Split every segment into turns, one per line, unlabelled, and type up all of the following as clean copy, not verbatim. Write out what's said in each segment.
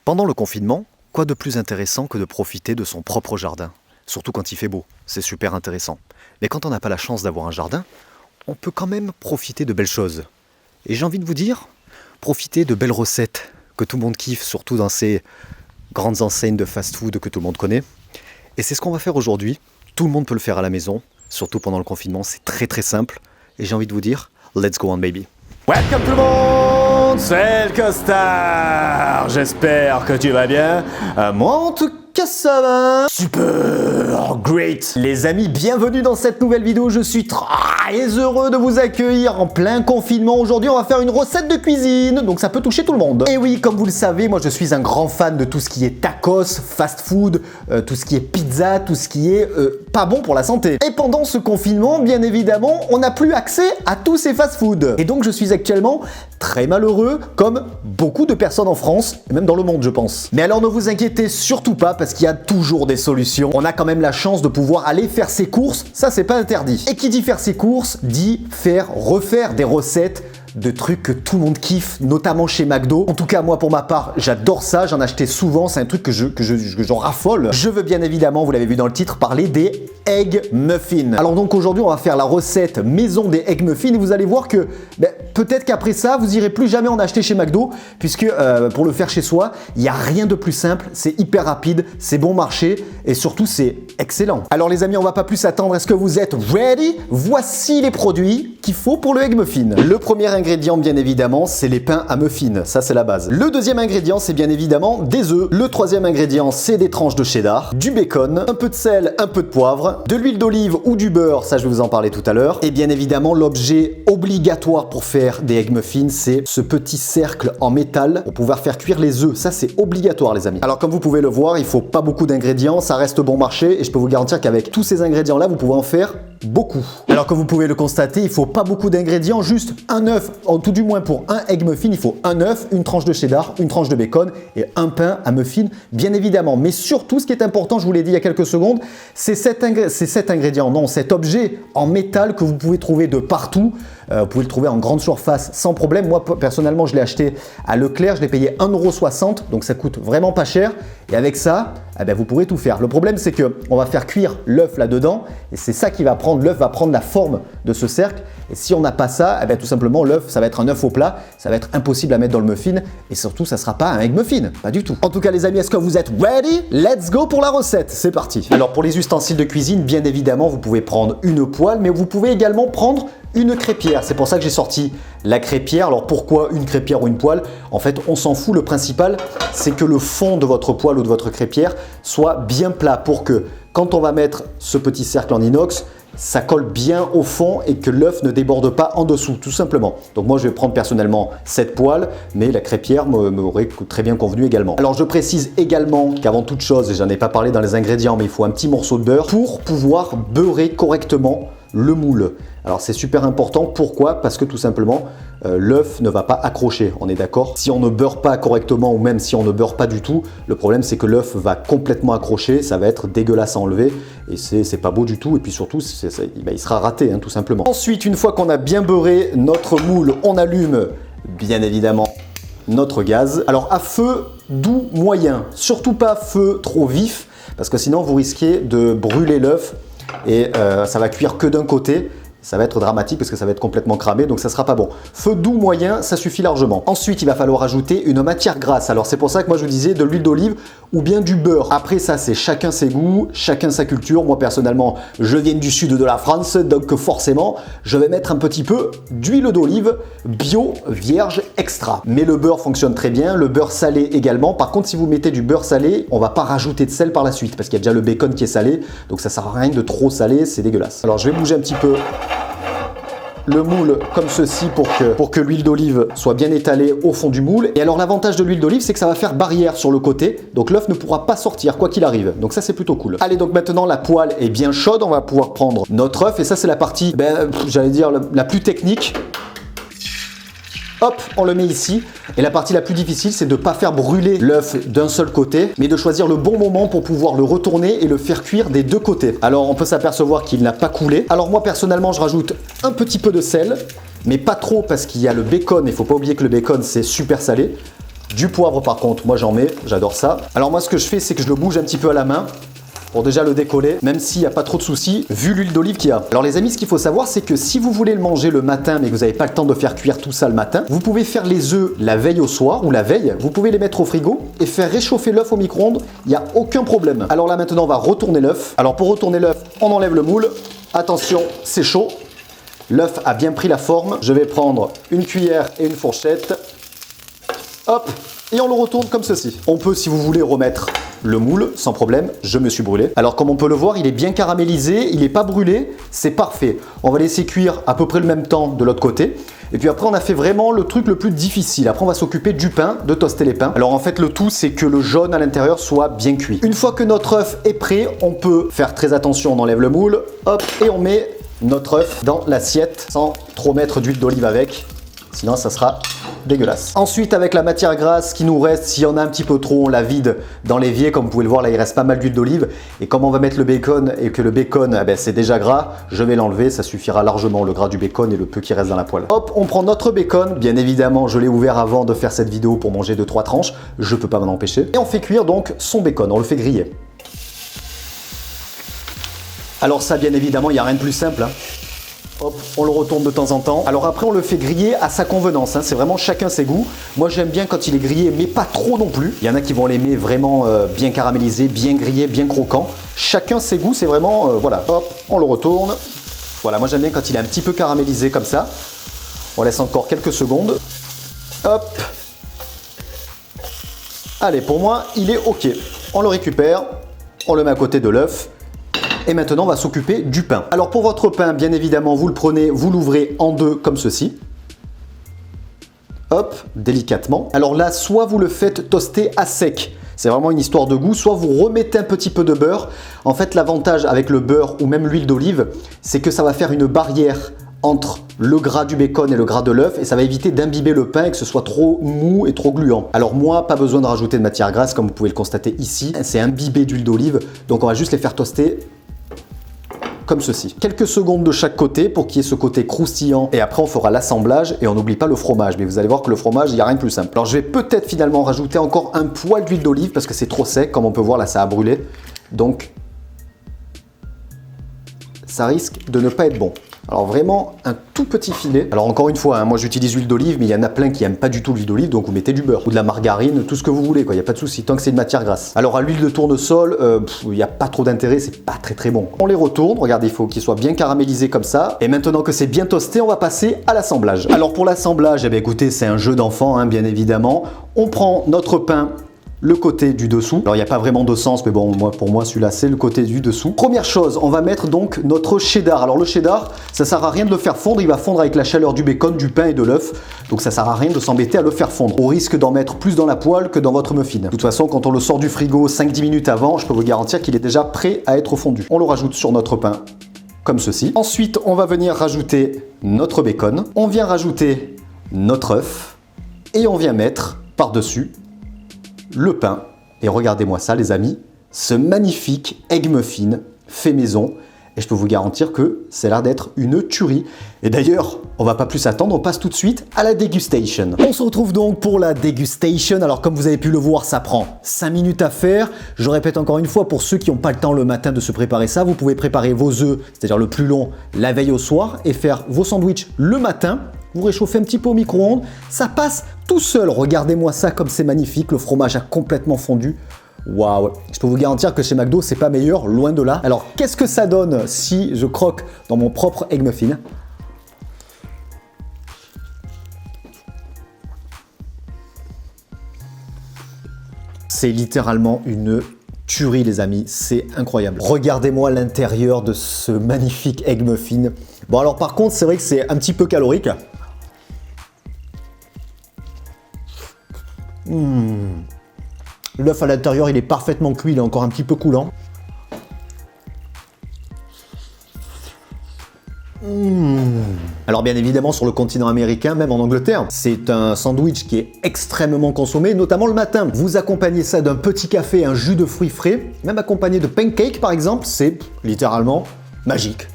Pendant le confinement, quoi de plus intéressant que de profiter de son propre jardin? Surtout quand il fait beau, c'est super intéressant. Mais quand on n'a pas la chance d'avoir un jardin, on peut quand même profiter de belles choses. Et j'ai envie de vous dire, profitez de belles recettes que tout le monde kiffe, surtout dans ces grandes enseignes de fast-food que tout le monde connaît. Et c'est ce qu'on va faire aujourd'hui. Tout le monde peut le faire à la maison, surtout pendant le confinement, c'est très très simple. Et j'ai envie de vous dire, let's go on baby.
Welcome tout le monde, c'est le Costard. J'espère que tu vas bien. Moi en tout cas ça va super great. Les amis, bienvenue dans cette nouvelle vidéo. Je suis très heureux de vous accueillir en plein confinement. Aujourd'hui on va faire une recette de cuisine, donc ça peut toucher tout le monde. Et oui, comme vous le savez, moi je suis un grand fan de tout ce qui est tacos, fast food, tout ce qui est pizza, tout ce qui est pas bon pour la santé. Et pendant ce confinement, bien évidemment, on n'a plus accès à tous ces fast food. Et donc je suis actuellement très malheureux, comme beaucoup de personnes en France, et même dans le monde je pense. Mais alors ne vous inquiétez surtout pas, parce qu'il y a toujours des solutions. On a quand même la chance de pouvoir aller faire ses courses, ça c'est pas interdit. Et qui dit faire ses courses, dit refaire des recettes de trucs que tout le monde kiffe, notamment chez McDo. En tout cas, moi pour ma part, j'adore ça, j'en achetais souvent, c'est un truc que j'en raffole. Je veux bien évidemment, vous l'avez vu dans le titre, parler des Egg Muffins. Alors donc aujourd'hui, on va faire la recette maison des Egg Muffins et vous allez voir que peut-être qu'après ça, vous irez plus jamais en acheter chez McDo, puisque pour le faire chez soi, il n'y a rien de plus simple, c'est hyper rapide, c'est bon marché et surtout c'est excellent. Alors les amis, on va pas plus attendre, est-ce que vous êtes ready? Voici les produits qu'il faut pour le Egg Muffin. Le premier ingrédient, bien évidemment, c'est les pains à muffins, ça c'est la base. Le deuxième ingrédient, c'est bien évidemment des œufs. Le troisième ingrédient, c'est des tranches de cheddar, du bacon, un peu de sel, un peu de poivre, de l'huile d'olive ou du beurre, ça je vais vous en parler tout à l'heure. Et bien évidemment, l'objet obligatoire pour faire des Egg Muffins, c'est ce petit cercle en métal pour pouvoir faire cuire les œufs. Ça c'est obligatoire les amis. Alors comme vous pouvez le voir, il faut pas beaucoup d'ingrédients, ça reste bon marché et je peux vous garantir qu'avec tous ces ingrédients là, vous pouvez en faire beaucoup. Alors comme vous pouvez le constater, il faut pas beaucoup d'ingrédients, juste un œuf, en tout du moins pour un egg muffin, il faut un œuf, une tranche de cheddar, une tranche de bacon et un pain à muffin, bien évidemment. Mais surtout, ce qui est important, je vous l'ai dit il y a quelques secondes, c'est cet ingrédient, non, cet objet en métal que vous pouvez trouver de partout. Vous pouvez le trouver en grande surface sans problème. Moi, personnellement, je l'ai acheté à Leclerc, je l'ai payé 1,60 €, donc ça coûte vraiment pas cher. Et avec ça, vous pourrez tout faire. Le problème, c'est qu'on va faire cuire l'œuf là-dedans et c'est ça qui va prendre, l'œuf va prendre la forme de ce cercle. Et si on n'a pas ça, tout simplement, l'œuf, ça va être un œuf au plat, ça va être impossible à mettre dans le muffin et surtout, ça ne sera pas un egg muffin, pas du tout. En tout cas, les amis, est-ce que vous êtes ready? Let's go pour la recette, c'est parti. Alors, pour les ustensiles de cuisine, bien évidemment, vous pouvez prendre une poêle, mais vous pouvez également prendre une crêpière. C'est pour ça que j'ai sorti la crêpière. Alors pourquoi une crêpière ou une poêle? En fait, on s'en fout. Le principal, c'est que le fond de votre poêle ou de votre crêpière soit bien plat pour que quand on va mettre ce petit cercle en inox, ça colle bien au fond et que l'œuf ne déborde pas en dessous, tout simplement. Donc moi, je vais prendre personnellement cette poêle, mais la crêpière m'aurait très bien convenu également. Alors je précise également qu'avant toute chose, et j'en ai pas parlé dans les ingrédients, mais il faut un petit morceau de beurre pour pouvoir beurrer correctement le moule. Alors c'est super important, pourquoi? Parce que tout simplement, l'œuf ne va pas accrocher, on est d'accord? Si on ne beurre pas correctement ou même si on ne beurre pas du tout, le problème c'est que l'œuf va complètement accrocher, ça va être dégueulasse à enlever et c'est pas beau du tout et puis surtout il sera raté tout simplement. Ensuite, une fois qu'on a bien beurré notre moule, on allume bien évidemment notre gaz. Alors à feu doux moyen, surtout pas feu trop vif parce que sinon vous risquez de brûler l'œuf et ça va cuire que d'un côté. Ça va être dramatique parce que ça va être complètement cramé, donc ça sera pas bon. Feu doux moyen, ça suffit largement. Ensuite, il va falloir ajouter une matière grasse. Alors c'est pour ça que moi je vous disais de l'huile d'olive ou bien du beurre. Après ça, c'est chacun ses goûts, chacun sa culture. Moi personnellement, je viens du sud de la France, donc forcément, je vais mettre un petit peu d'huile d'olive bio, vierge, extra. Mais le beurre fonctionne très bien, le beurre salé également. Par contre, si vous mettez du beurre salé, on va pas rajouter de sel par la suite parce qu'il y a déjà le bacon qui est salé, donc ça sert à rien de trop salé, c'est dégueulasse. Alors je vais bouger un petit peu le moule comme ceci pour que l'huile d'olive soit bien étalée au fond du moule. Et alors l'avantage de l'huile d'olive, c'est que ça va faire barrière sur le côté, donc l'œuf ne pourra pas sortir quoi qu'il arrive. Donc ça c'est plutôt cool. Allez, donc maintenant la poêle est bien chaude, on va pouvoir prendre notre œuf et ça c'est la partie, j'allais dire la plus technique. Hop, on le met ici. Et la partie la plus difficile, c'est de ne pas faire brûler l'œuf d'un seul côté, mais de choisir le bon moment pour pouvoir le retourner et le faire cuire des deux côtés. Alors, on peut s'apercevoir qu'il n'a pas coulé. Alors moi, personnellement, je rajoute un petit peu de sel, mais pas trop parce qu'il y a le bacon. Il ne faut pas oublier que le bacon, c'est super salé.
Du poivre par contre, moi j'en mets, j'adore ça. Alors moi ce que je fais, c'est que je le bouge un petit peu à la main pour déjà le décoller, même s'il n'y a pas trop de soucis, vu l'huile d'olive qu'il y a. Alors les amis, ce qu'il faut savoir, c'est que si vous voulez le manger le matin, mais que vous n'avez pas le temps de faire cuire tout ça le matin, vous pouvez faire les œufs la veille au soir, ou la veille, vous pouvez les mettre au frigo et faire réchauffer l'œuf au micro-ondes, il n'y a aucun problème. Alors là maintenant, on va retourner l'œuf. Alors pour retourner l'œuf, on enlève le moule. Attention, c'est chaud. L'œuf a bien pris la forme. Je vais prendre une cuillère et une fourchette. Hop, et on le retourne comme ceci. On peut, si vous voulez, remettre le moule sans problème. Je me suis brûlé. Alors comme on peut le voir, il est bien caramélisé, il n'est pas brûlé, c'est parfait. On va laisser cuire à peu près le même temps de l'autre côté. Et puis après, on a fait vraiment le truc le plus difficile. Après, on va s'occuper du pain, de toaster les pains. Alors en fait, le tout, c'est que le jaune à l'intérieur soit bien cuit. Une fois que notre œuf est prêt, on peut faire très attention. On enlève le moule, hop, et on met notre œuf dans l'assiette sans trop mettre d'huile d'olive avec. Sinon, ça sera dégueulasse. Ensuite, avec la matière grasse qui nous reste, s'il y en a un petit peu trop, on la vide dans l'évier. Comme vous pouvez le voir, là, il reste pas mal d'huile d'olive. Et comme on va mettre le bacon et que le bacon, c'est déjà gras, je vais l'enlever. Ça suffira largement, le gras du bacon et le peu qui reste dans la poêle. Hop, on prend notre bacon. Bien évidemment, je l'ai ouvert avant de faire cette vidéo pour manger 2-3 tranches. Je peux pas m'en empêcher. Et on fait cuire donc son bacon. On le fait griller. Alors ça, bien évidemment, il n'y a rien de plus simple, hein. Hop, on le retourne de temps en temps. Alors après, on le fait griller à sa convenance, hein. C'est vraiment chacun ses goûts. Moi, j'aime bien quand il est grillé, mais pas trop non plus. Il y en a qui vont l'aimer vraiment bien caramélisé, bien grillé, bien croquant. Chacun ses goûts, c'est vraiment, voilà. Hop, on le retourne. Voilà, moi j'aime bien quand il est un petit peu caramélisé comme ça. On laisse encore quelques secondes. Hop. Allez, pour moi, il est OK. On le récupère, on le met à côté de l'œuf. Et maintenant, on va s'occuper du pain. Alors pour votre pain, bien évidemment, vous le prenez, vous l'ouvrez en deux comme ceci. Hop, délicatement. Alors là, soit vous le faites toaster à sec. C'est vraiment une histoire de goût. Soit vous remettez un petit peu de beurre. En fait, l'avantage avec le beurre ou même l'huile d'olive, c'est que ça va faire une barrière entre le gras du bacon et le gras de l'œuf et ça va éviter d'imbiber le pain et que ce soit trop mou et trop gluant. Alors moi, pas besoin de rajouter de matière grasse comme vous pouvez le constater ici. C'est imbibé d'huile d'olive. Donc on va juste les faire toaster comme ceci. Quelques secondes de chaque côté pour qu'il y ait ce côté croustillant et après on fera l'assemblage et on n'oublie pas le fromage. Mais vous allez voir que le fromage, il n'y a rien de plus simple. Alors je vais peut-être finalement rajouter encore un poil d'huile d'olive parce que c'est trop sec. Comme on peut voir là, ça a brûlé. Donc ça risque de ne pas être bon. Alors vraiment un tout petit filet. Alors encore une fois, hein, moi j'utilise l'huile d'olive, mais il y en a plein qui n'aiment pas du tout l'huile d'olive, donc vous mettez du beurre ou de la margarine, tout ce que vous voulez, quoi. Il n'y a pas de souci, tant que c'est une matière grasse. Alors à l'huile de tournesol, il n'y a pas trop d'intérêt, c'est pas très bon. On les retourne, regardez, il faut qu'ils soient bien caramélisés comme ça. Et maintenant que c'est bien toasté, on va passer à l'assemblage. Alors pour l'assemblage, eh bien, écoutez, c'est un jeu d'enfant, hein, bien évidemment. On prend notre pain, le côté du dessous. Alors il n'y a pas vraiment de sens, mais bon, pour moi celui-là c'est le côté du dessous. Première chose, on va mettre donc notre cheddar. Alors le cheddar, ça sert à rien de le faire fondre, il va fondre avec la chaleur du bacon, du pain et de l'œuf. Donc ça sert à rien de s'embêter à le faire fondre. Au risque d'en mettre plus dans la poêle que dans votre muffin. De toute façon, quand on le sort du frigo 5-10 minutes avant, je peux vous garantir qu'il est déjà prêt à être fondu. On le rajoute sur notre pain comme ceci. Ensuite, on va venir rajouter notre bacon. On vient rajouter notre œuf et on vient mettre par-dessus le pain. Et regardez-moi ça les amis, ce magnifique egg muffin fait maison. Et je peux vous garantir que ça a l'air d'être une tuerie. Et d'ailleurs, on va pas plus attendre, on passe tout de suite à la dégustation. On se retrouve donc pour la dégustation. Alors comme vous avez pu le voir, ça prend 5 minutes à faire. Je répète encore une fois, pour ceux qui n'ont pas le temps le matin de se préparer ça, vous pouvez préparer vos œufs, c'est-à-dire le plus long, la veille au soir, et faire vos sandwichs le matin. Vous réchauffez un petit peu au micro-ondes, ça passe tout seul. Regardez-moi ça comme c'est magnifique, le fromage a complètement fondu. Waouh, je peux vous garantir que chez McDo, c'est pas meilleur, loin de là. Alors, qu'est-ce que ça donne si je croque dans mon propre egg muffin? C'est littéralement une tuerie, les amis, c'est incroyable. Regardez-moi l'intérieur de ce magnifique egg muffin. Bon, alors par contre, c'est vrai que c'est un petit peu calorique. L'œuf à l'intérieur, il est parfaitement cuit, il est encore un petit peu coulant. Alors bien évidemment, sur le continent américain, même en Angleterre, c'est un sandwich qui est extrêmement consommé, notamment le matin. Vous accompagnez ça d'un petit café, un jus de fruits frais, même accompagné de pancakes par exemple, c'est littéralement magique.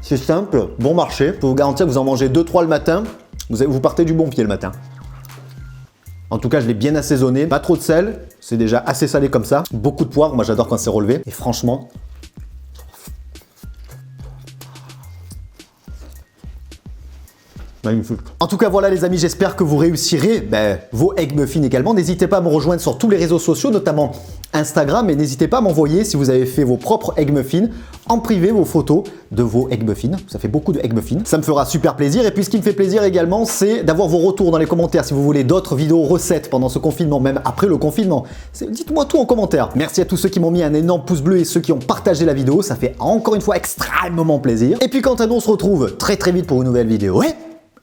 C'est simple, bon marché, je peux vous garantir que vous en mangez 2-3 le matin,
Vous partez du bon pied le matin. En tout cas, je l'ai bien assaisonné. Pas trop de sel, c'est déjà assez salé comme ça. Beaucoup de poivre, moi j'adore quand c'est relevé. Et franchement... magnifique. En tout cas, voilà les amis, j'espère que vous réussirez vos egg muffins également. N'hésitez pas à me rejoindre sur tous les réseaux sociaux, notamment Instagram, et n'hésitez pas à m'envoyer, si vous avez fait vos propres egg muffins, en privé vos photos de vos egg muffins. Ça fait beaucoup de egg muffins. Ça me fera super plaisir. Et puis ce qui me fait plaisir également, c'est d'avoir vos retours dans les commentaires. Si vous voulez d'autres vidéos recettes pendant ce confinement, même après le confinement, dites-moi tout en commentaire. Merci à tous ceux qui m'ont mis un énorme pouce bleu et ceux qui ont partagé la vidéo. Ça fait encore une fois extrêmement plaisir. Et puis quant à nous, on se retrouve très vite pour une nouvelle vidéo. Ouais,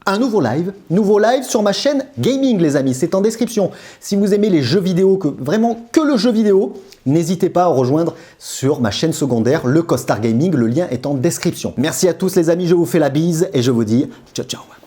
un nouveau live sur ma chaîne gaming les amis, c'est en description. Si vous aimez les jeux vidéo, vraiment que le jeu vidéo, n'hésitez pas à rejoindre sur ma chaîne secondaire, le Costard Gaming, le lien est en description. Merci à tous les amis, je vous fais la bise et je vous dis ciao ciao.